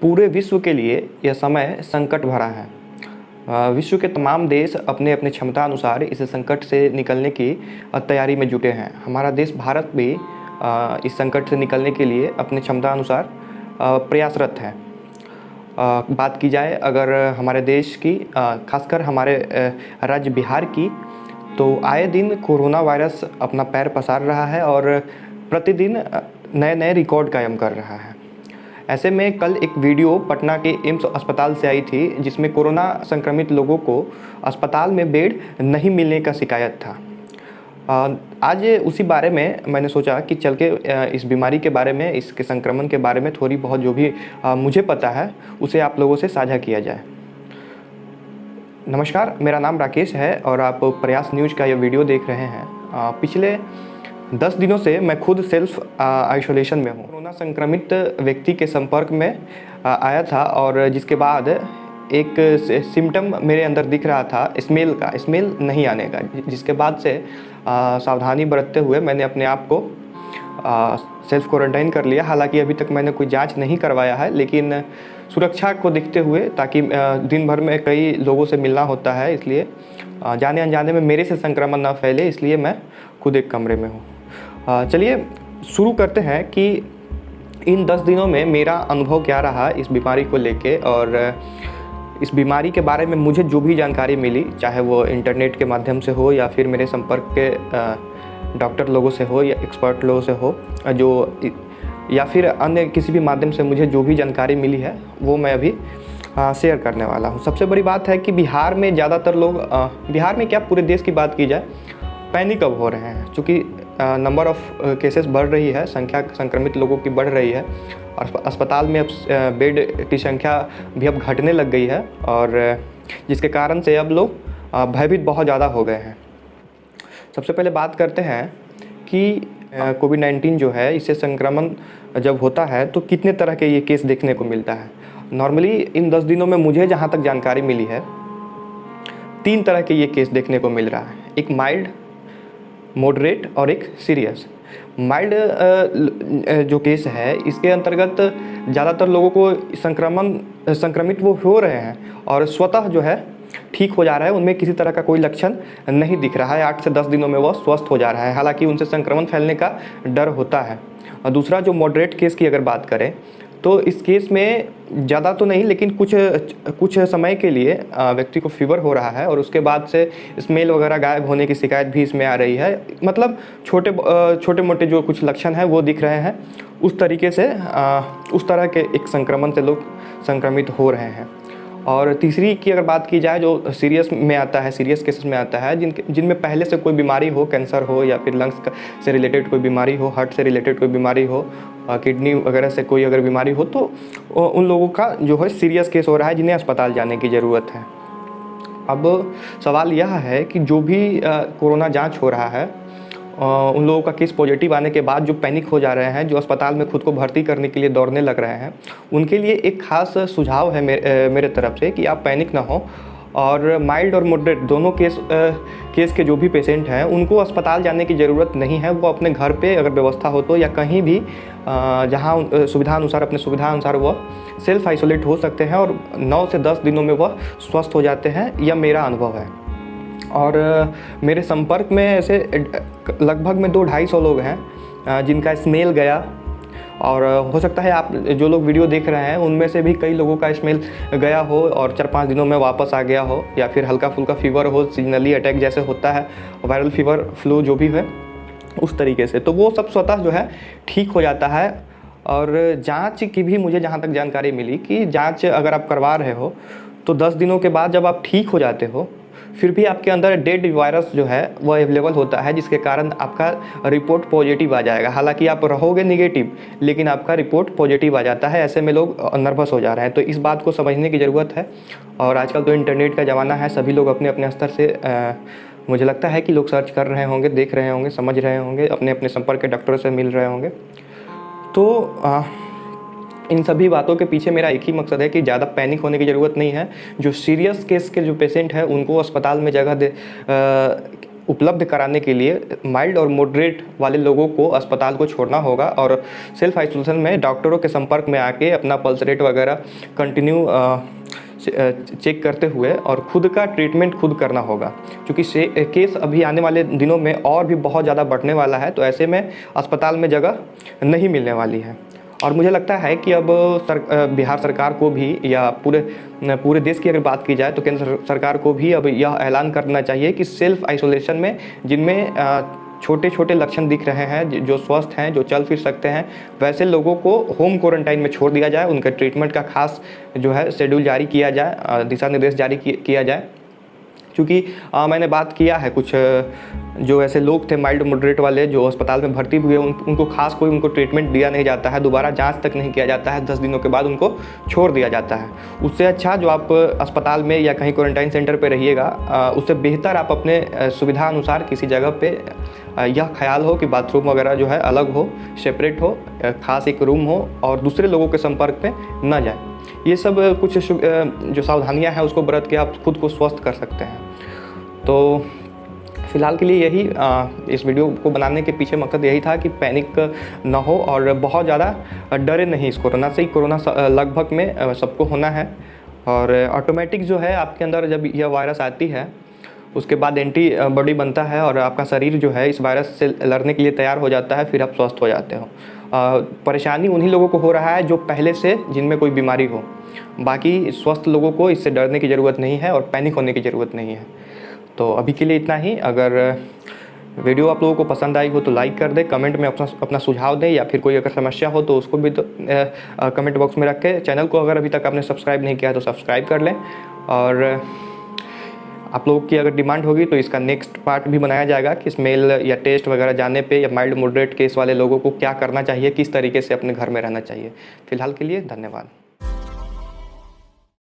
पूरे विश्व के लिए यह समय संकट भरा है। विश्व के तमाम देश अपने अपने क्षमता अनुसार इस संकट से निकलने की तैयारी में जुटे हैं। हमारा देश भारत भी इस संकट से निकलने के लिए अपने क्षमता अनुसार प्रयासरत है। बात की जाए अगर हमारे देश की, खासकर हमारे राज्य बिहार की, तो आए दिन कोरोना वायरस अपना पैर पसार रहा है और प्रतिदिन नए नए रिकॉर्ड कायम कर रहा है। ऐसे में कल एक वीडियो पटना के एम्स अस्पताल से आई थी जिसमें कोरोना संक्रमित लोगों को अस्पताल में बेड नहीं मिलने का शिकायत था। आज उसी बारे में मैंने सोचा कि चल के इस बीमारी के बारे में, इसके संक्रमण के बारे में थोड़ी बहुत जो भी मुझे पता है उसे आप लोगों से साझा किया जाए। नमस्कार, मेरा नाम राकेश है और आप प्रयास न्यूज़ का यह वीडियो देख रहे हैं। पिछले 10 दिनों से मैं खुद सेल्फ आइसोलेशन में हूँ। कोरोना संक्रमित व्यक्ति के संपर्क में आया था और जिसके बाद एक सिम्टम मेरे अंदर दिख रहा था स्मेल नहीं आने का, जिसके बाद से सावधानी बरतते हुए मैंने अपने आप को सेल्फ क्वारंटाइन कर लिया। हालांकि अभी तक मैंने कोई जांच नहीं करवाया है, लेकिन सुरक्षा को देखते हुए, ताकि दिन भर में कई लोगों से मिलना होता है, इसलिए जाने अनजाने में मेरे से संक्रमण ना फैले, इसलिए मैं खुद एक कमरे में हूँ। चलिए शुरू करते हैं कि इन 10 दिनों में मेरा अनुभव क्या रहा इस बीमारी को लेके, और इस बीमारी के बारे में मुझे जो भी जानकारी मिली, चाहे वो इंटरनेट के माध्यम से हो या फिर मेरे संपर्क के डॉक्टर लोगों से हो या एक्सपर्ट लोगों से हो, या फिर अन्य किसी भी माध्यम से मुझे जो भी जानकारी मिली है वो मैं अभी शेयर करने वाला हूँ। सबसे बड़ी बात है कि बिहार में ज़्यादातर लोग, बिहार में क्या पूरे देश की बात की जाए, पैनिक अब हो रहे हैं। चूँकि नंबर ऑफ़ केसेस बढ़ रही है, संख्या संक्रमित लोगों की बढ़ रही है और अस्पताल में अब बेड की संख्या भी अब घटने लग गई है, और जिसके कारण से अब लोग भयभीत बहुत ज़्यादा हो गए हैं। सबसे पहले बात करते हैं कि कोविड-19 जो है, इससे संक्रमण जब होता है तो कितने तरह के ये केस देखने को मिलता है। नॉर्मली इन 10 दिनों में मुझे जहाँ तक जानकारी मिली है, 3 तरह के ये केस देखने को मिल रहा है। एक माइल्ड, मॉडरेट और एक सीरियस। माइल्ड जो केस है, इसके अंतर्गत ज़्यादातर लोगों को संक्रमित वो हो रहे हैं और स्वतः जो है ठीक हो जा रहा है, उनमें किसी तरह का कोई लक्षण नहीं दिख रहा है। 8 से 10 दिनों में वह स्वस्थ हो जा रहा है, हालांकि उनसे संक्रमण फैलने का डर होता है। और दूसरा जो मॉडरेट केस की अगर बात करें तो इस केस में ज़्यादा तो नहीं, लेकिन कुछ समय के लिए व्यक्ति को फीवर हो रहा है और उसके बाद से स्मेल वगैरह गायब होने की शिकायत भी इसमें आ रही है। मतलब छोटे मोटे जो कुछ लक्षण हैं वो दिख रहे हैं। उस तरीके से उस तरह के एक संक्रमण से लोग संक्रमित हो रहे हैं। और तीसरी की अगर बात की जाए, जो सीरियस में आता है, सीरियस केसेस में आता है, जिनमें पहले से कोई बीमारी हो, कैंसर हो या फिर लंग्स से रिलेटेड कोई बीमारी हो, हार्ट से रिलेटेड कोई बीमारी हो, किडनी वगैरह से कोई अगर बीमारी हो, तो उन लोगों का जो है सीरियस केस हो रहा है, जिन्हें अस्पताल जाने की ज़रूरत है। अब सवाल यह है कि जो भी कोरोना जाँच हो रहा है, उन लोगों का केस पॉजिटिव आने के बाद जो पैनिक हो जा रहे हैं, जो अस्पताल में खुद को भर्ती करने के लिए दौड़ने लग रहे हैं, उनके लिए एक खास सुझाव है मेरे तरफ से कि आप पैनिक ना हो, और माइल्ड और मॉडरेट दोनों केस के जो भी पेशेंट हैं उनको अस्पताल जाने की ज़रूरत नहीं है। वो अपने घर पे अगर व्यवस्था हो तो, या कहीं भी जहाँ सुविधा अनुसार, अपने सुविधा अनुसार वह सेल्फ आइसोलेट हो सकते हैं और 9 से 10 दिनों में वह स्वस्थ हो जाते हैं। यह मेरा अनुभव है। और मेरे संपर्क में ऐसे लगभग में 200-250 लोग हैं जिनका स्मेल गया, और हो सकता है आप जो लोग वीडियो देख रहे हैं उनमें से भी कई लोगों का स्मेल गया हो और 4-5 दिनों में वापस आ गया हो, या फिर हल्का फुल्का फीवर हो, सीजनली अटैक जैसे होता है, वायरल फीवर, फ्लू जो भी है उस तरीके से, तो वो सब स्वतः जो है ठीक हो जाता है। और जांच की भी मुझे जहाँ तक जानकारी मिली कि जांच अगर आप करवा रहे हो तो 10 दिनों के बाद जब आप ठीक हो जाते हो, फिर भी आपके अंदर डेड वायरस जो है वह अवेलेबल होता है, जिसके कारण आपका रिपोर्ट पॉजिटिव आ जाएगा। हालांकि आप रहोगे निगेटिव, लेकिन आपका रिपोर्ट पॉजिटिव आ जाता है। ऐसे में लोग नर्वस हो जा रहे हैं, तो इस बात को समझने की ज़रूरत है। और आजकल तो इंटरनेट का ज़माना है, सभी लोग अपने अपने स्तर से मुझे लगता है कि लोग सर्च कर रहे होंगे, देख रहे होंगे, समझ रहे होंगे, अपने अपने संपर्क के डॉक्टरों से मिल रहे होंगे। तो इन सभी बातों के पीछे मेरा एक ही मकसद है कि ज़्यादा पैनिक होने की ज़रूरत नहीं है। जो सीरियस केस के जो पेशेंट हैं उनको अस्पताल में जगह उपलब्ध कराने के लिए माइल्ड और मॉडरेट वाले लोगों को अस्पताल को छोड़ना होगा और सेल्फ आइसोलेशन में डॉक्टरों के संपर्क में आके अपना पल्स रेट वगैरह कंटिन्यू चेक करते हुए और खुद का ट्रीटमेंट खुद करना होगा, क्योंकि केस अभी आने वाले दिनों में और भी बहुत ज़्यादा बढ़ने वाला है। तो ऐसे में अस्पताल में जगह नहीं मिलने वाली है। और मुझे लगता है कि अब बिहार सरकार को भी या पूरे देश की अगर बात की जाए तो केंद्र सरकार को भी अब यह ऐलान करना चाहिए कि सेल्फ आइसोलेशन में जिनमें छोटे छोटे लक्षण दिख रहे हैं, जो स्वस्थ हैं, जो चल फिर सकते हैं, वैसे लोगों को होम क्वारंटाइन में छोड़ दिया जाए। उनके ट्रीटमेंट का खास जो है शेड्यूल जारी किया जाए, दिशा निर्देश जारी किया जाए। क्योंकि मैंने बात किया है कुछ जो ऐसे लोग थे माइल्ड मॉडरेट वाले जो अस्पताल में भर्ती हुए, उनको खास कोई उनको ट्रीटमेंट दिया नहीं जाता है, दोबारा जांच तक नहीं किया जाता है, 10 दिनों के बाद उनको छोड़ दिया जाता है। उससे अच्छा जो आप अस्पताल में या कहीं क्वारंटाइन सेंटर पे रहिएगा, उससे बेहतर आप अपने सुविधा अनुसार किसी जगह पे यह ख्याल हो कि बाथरूम वगैरह जो है अलग हो, सेपरेट हो, खास एक रूम हो और दूसरे लोगों के संपर्क में न जाए। ये सब कुछ जो सावधानियाँ हैं उसको बरत के आप खुद को स्वस्थ कर सकते हैं। तो फ़िलहाल के लिए यही इस वीडियो को बनाने के पीछे मकसद यही था कि पैनिक ना हो और बहुत ज़्यादा डरे नहीं इस कोरोना से। कोरोना लगभग में सबको होना है और ऑटोमेटिक जो है आपके अंदर जब यह वायरस आती है उसके बाद एंटीबॉडी बनता है और आपका शरीर जो है इस वायरस से लड़ने के लिए तैयार हो जाता है, फिर आप स्वस्थ हो जाते हो। परेशानी उन्हीं लोगों को हो रहा है जो पहले से जिनमें कोई बीमारी हो, बाकी स्वस्थ लोगों को इससे डरने की ज़रूरत नहीं है और पैनिक होने की ज़रूरत नहीं है। तो अभी के लिए इतना ही। अगर वीडियो आप लोगों को पसंद आई हो तो लाइक कर दें, कमेंट में अपना सुझाव दें या फिर कोई अगर समस्या हो तो उसको भी कमेंट बॉक्स में रखें। चैनल को अगर अभी तक आपने सब्सक्राइब नहीं किया तो सब्सक्राइब कर लें और आप लोगों की अगर डिमांड होगी तो इसका नेक्स्ट पार्ट भी बनाया जाएगा कि स्मेल या टेस्ट वगैरह जाने पे या माइल्ड मॉडरेट केस वाले लोगों को क्या करना चाहिए, किस तरीके से अपने घर में रहना चाहिए। फ़िलहाल के लिए धन्यवाद।